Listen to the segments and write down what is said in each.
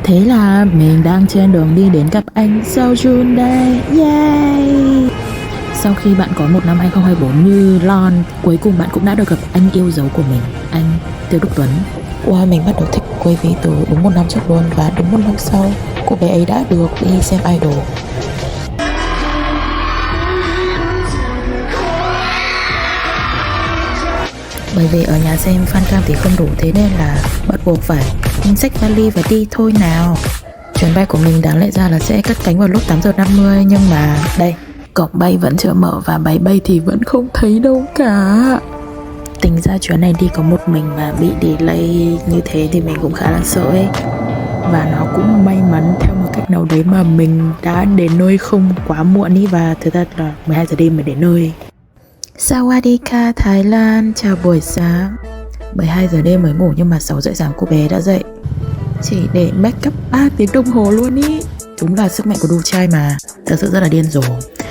Thế là mình đang trên đường đi đến gặp anh Seojun đây. Yay! Sau khi bạn có một năm 2024 như Lon, cuối cùng bạn cũng đã được gặp anh yêu dấu của mình, anh Tiêu Đức Tuấn. Wow, mình bắt đầu thích Wavy từ đúng một năm trước luôn. Và đúng một năm sau, cô bé ấy đã được đi xem idol. Bởi vì ở nhà xem fan cam thì không đủ, thế nên là bắt buộc phải xách vali và đi thôi nào. Chuyến bay của mình đáng lẽ ra là sẽ cất cánh vào lúc 8:50, nhưng mà đây, cổng bay vẫn chưa mở và máy bay thì vẫn không thấy đâu cả. Tính ra chuyến này đi có một mình mà bị delay như thế thì mình cũng khá là sợ ấy. Và nó cũng may mắn theo một cách nào đấy mà mình đã đến nơi không quá muộn ý, và thực ra là 12 giờ đêm mới đến nơi. Sawadika Thái Lan, chào buổi sáng. 12 giờ đêm mới ngủ nhưng mà 6 rưỡi sáng cô bé đã dậy. Chỉ để make up 3 tiếng đồng hồ luôn ý. Đúng là sức mạnh của đu trai mà. Thật sự rất là điên rồ.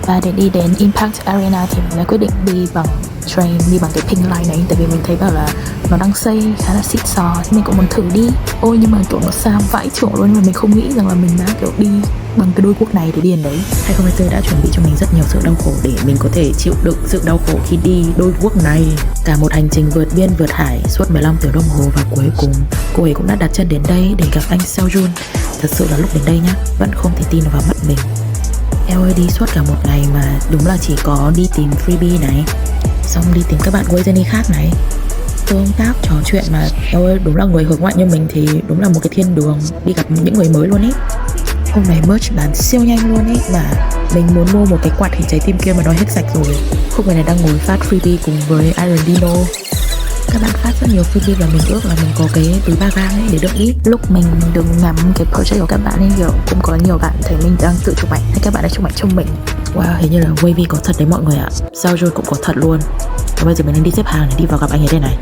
Và để đi đến Impact Arena thì mình đã quyết định đi bằng train, đi bằng cái Pink Line này. Tại vì mình thấy bảo là nó đang xây khá là xịn sò, thì mình cũng muốn thử đi. Ôi nhưng mà kiểu nó xa vãi chưởng luôn. Nhưng mà mình không nghĩ rằng là mình đã kiểu đi bằng cái đôi guốc này để đi đến đấy. 2024 đã chuẩn bị cho mình rất nhiều sự đau khổ để mình có thể chịu đựng sự đau khổ khi đi đôi guốc này. Cả một hành trình vượt biên vượt hải suốt 15 tiếng đồng hồ, và cuối cùng cô ấy cũng đã đặt chân đến đây để gặp anh Seojun. Thật sự là lúc đến đây nhá, vẫn không thể tin vào mắt mình. Eo ơi, đi suốt cả một ngày mà đúng là chỉ có đi tìm freebie này, xong đi tìm các bạn Wayzeni khác này, tương tác trò chuyện mà eo ơi, đúng là người hướng ngoại như mình thì đúng là một cái thiên đường đi gặp những người mới luôn ý. Hôm nay merch bán siêu nhanh luôn ý, mà mình muốn mua một cái quạt hình trái tim kia mà nó hết sạch rồi. Khúc này đang ngồi phát freebie cùng với Iron Dino. Các bạn phát rất nhiều freebie và mình ước là mình có cái túi 3 gang ấy để đựng ít. Lúc mình đừng ngắm cái project của các bạn ấy, kiểu cũng có nhiều bạn thấy mình đang tự chụp ảnh hay các bạn đã chụp ảnh cho mình. Wow, hình như là Wavy có thật đấy mọi người ạ. Seojun cũng có thật luôn. Và bây giờ mình đang đi xếp hàng để đi vào gặp anh ấy đây này.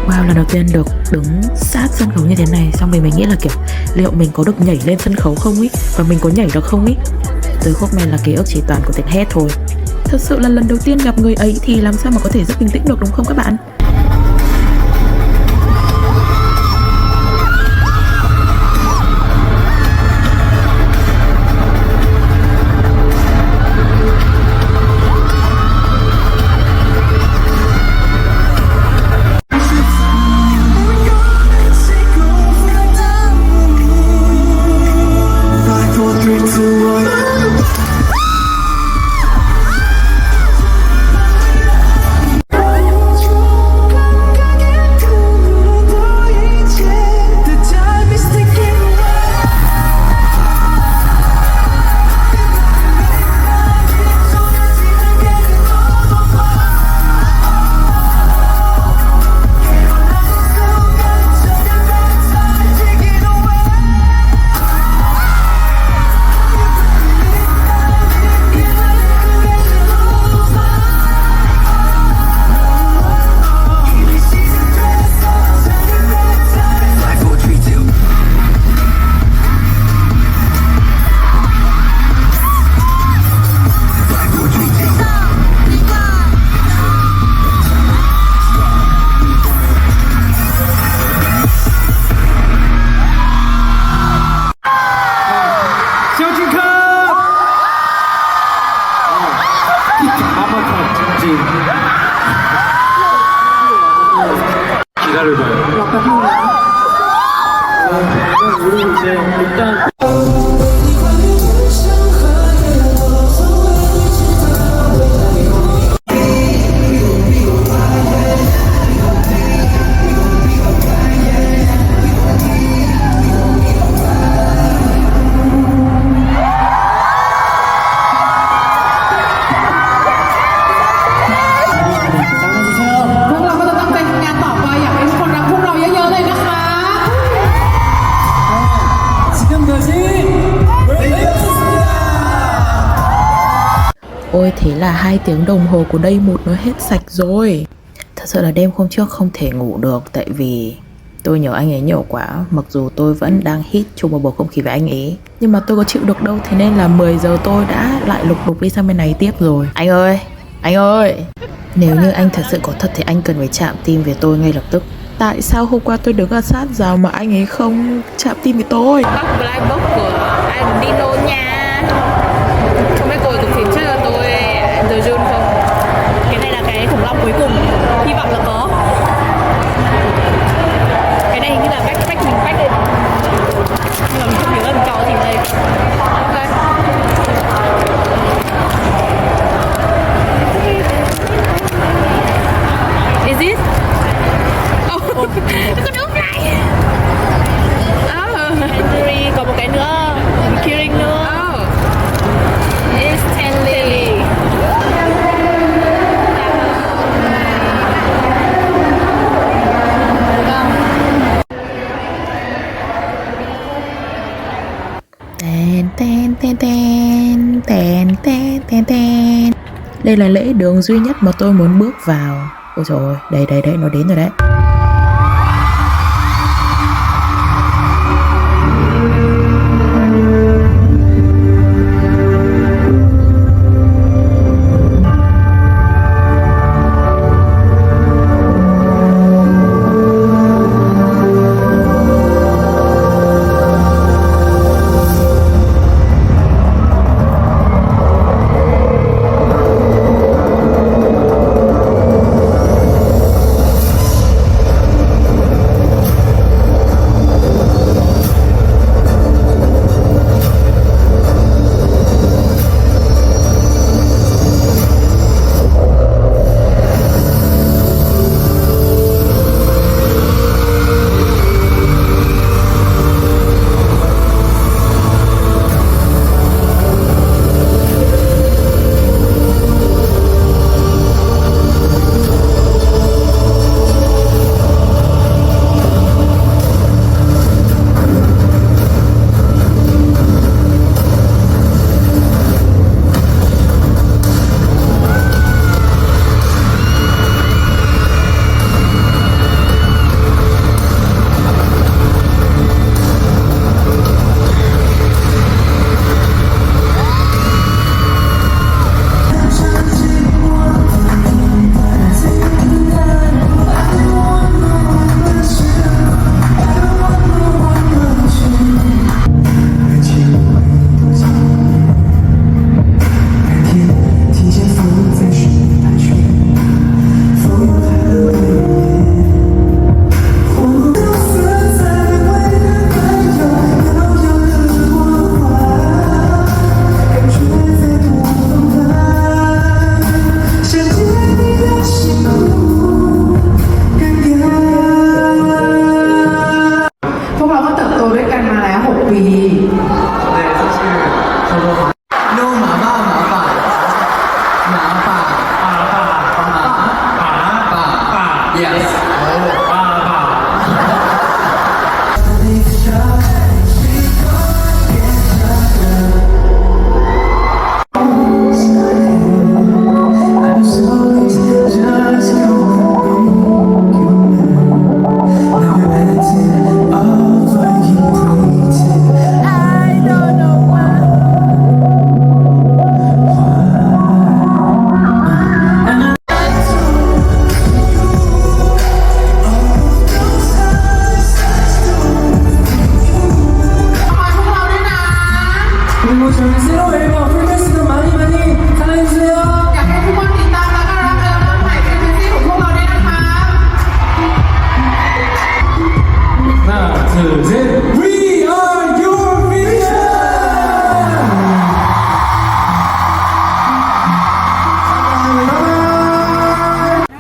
Wow, lần đầu tiên được đứng sát sân khấu như thế này. Xong mình nghĩ là kiểu liệu mình có được nhảy lên sân khấu không ý, và mình có nhảy được không ý. Từ khúc này là ký ức chỉ toàn của tiếng hét thôi. Thật sự là lần đầu tiên gặp người ấy thì làm sao mà có thể rất bình tĩnh được, đúng không các bạn? 기다려봐요. 우리 이제 일단 Ôi thế là 2 tiếng đồng hồ của đây một nó hết sạch rồi. Thật sự là đêm hôm trước không thể ngủ được, tại vì tôi nhớ anh ấy nhiều quá. Mặc dù tôi vẫn đang hít chung một bầu không khí với anh ấy, nhưng mà tôi có chịu được đâu. Thế nên là 10 giờ tôi đã lại lục đục đi sang bên này tiếp rồi. Anh ơi, anh ơi, nếu như anh thật sự có thật thì anh cần phải chạm tim về tôi ngay lập tức. Tại sao hôm qua tôi đứng ở sát rào mà anh ấy không chạm tim với tôi? Bóc blind box của Dino nha. Không biết cô ấy cũng tìm trước cho tôi The June không? Cái này là cái khủng long cuối cùng, hy vọng là có. Cái này hình như là backpack mình pack lên, nhưng mà mình không nhớ là mình có gì đây. Ok. Is this? Oh, có nước này. Henry, còn một cái nữa, Kirin nữa. It's Stanley. Tên tên tên tên tên tên tên tên. Đây là lễ đường duy nhất mà tôi muốn bước vào. Ôi trời ơi, đây nó đến rồi đấy.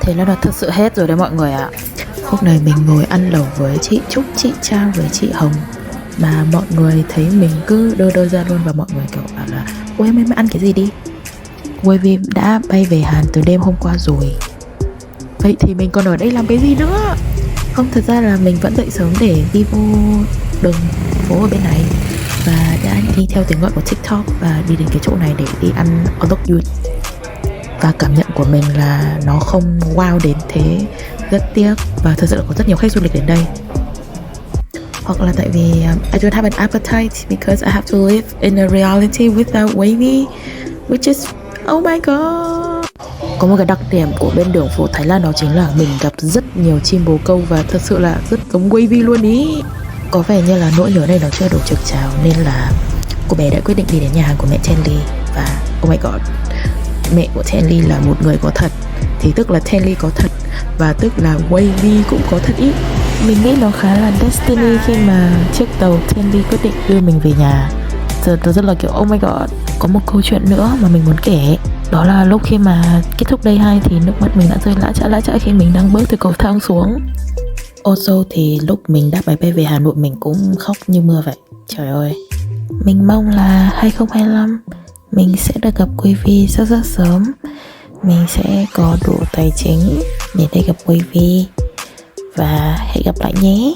Thế là nó thật sự hết rồi đấy mọi người ạ. Hôm nay mình ngồi ăn lẩu với chị Trúc, chị Trang với chị Hồng, mà mọi người thấy mình cứ đơ ra luôn, và mọi người kiểu bảo là ôi em ăn cái gì đi. Quay vì đã bay về Hàn từ đêm hôm qua rồi, vậy thì mình còn ở đây làm cái gì nữa? Không, thật ra là mình vẫn dậy sớm để đi vô đường phố ở bên này, và đã đi theo tiếng gọi của TikTok và đi đến cái chỗ này để đi ăn All Look Youth. Và cảm nhận của mình là nó không wow đến thế, rất tiếc. Và thật sự là có rất nhiều khách du lịch đến đây. Hoặc là tại vì I don't have an appetite because I have to live in a reality without Wavy, which is oh my god. Có một cái đặc điểm của bên đường phố Thái Lan đó chính là mình gặp rất nhiều chim bồ câu và thật sự là rất giống wavy luôn ý. Có vẻ như là nỗi nhớ này nó chưa đủ trực trào nên là cô bé đã quyết định đi đến nhà hàng của mẹ Tenley. Và oh my god, mẹ của Tenley là một người có thật, thì tức là Tenley có thật và tức là wavy cũng có thật ý. Mình nghĩ nó khá là destiny khi mà chiếc tàu Tenley quyết định đưa mình về nhà. Giờ tôi rất là kiểu oh my god. Có một câu chuyện nữa mà mình muốn kể. Đó là lúc khi mà kết thúc day 2 thì nước mắt mình đã rơi lã chã khi mình đang bước từ cầu thang xuống. Also thì lúc mình đáp máy bay về Hà Nội mình cũng khóc như mưa vậy. Trời ơi. Mình mong là 2025 mình sẽ được gặp Wavy rất sớm. Mình sẽ có đủ tài chính để đi gặp Wavy. Và hẹn gặp lại nhé.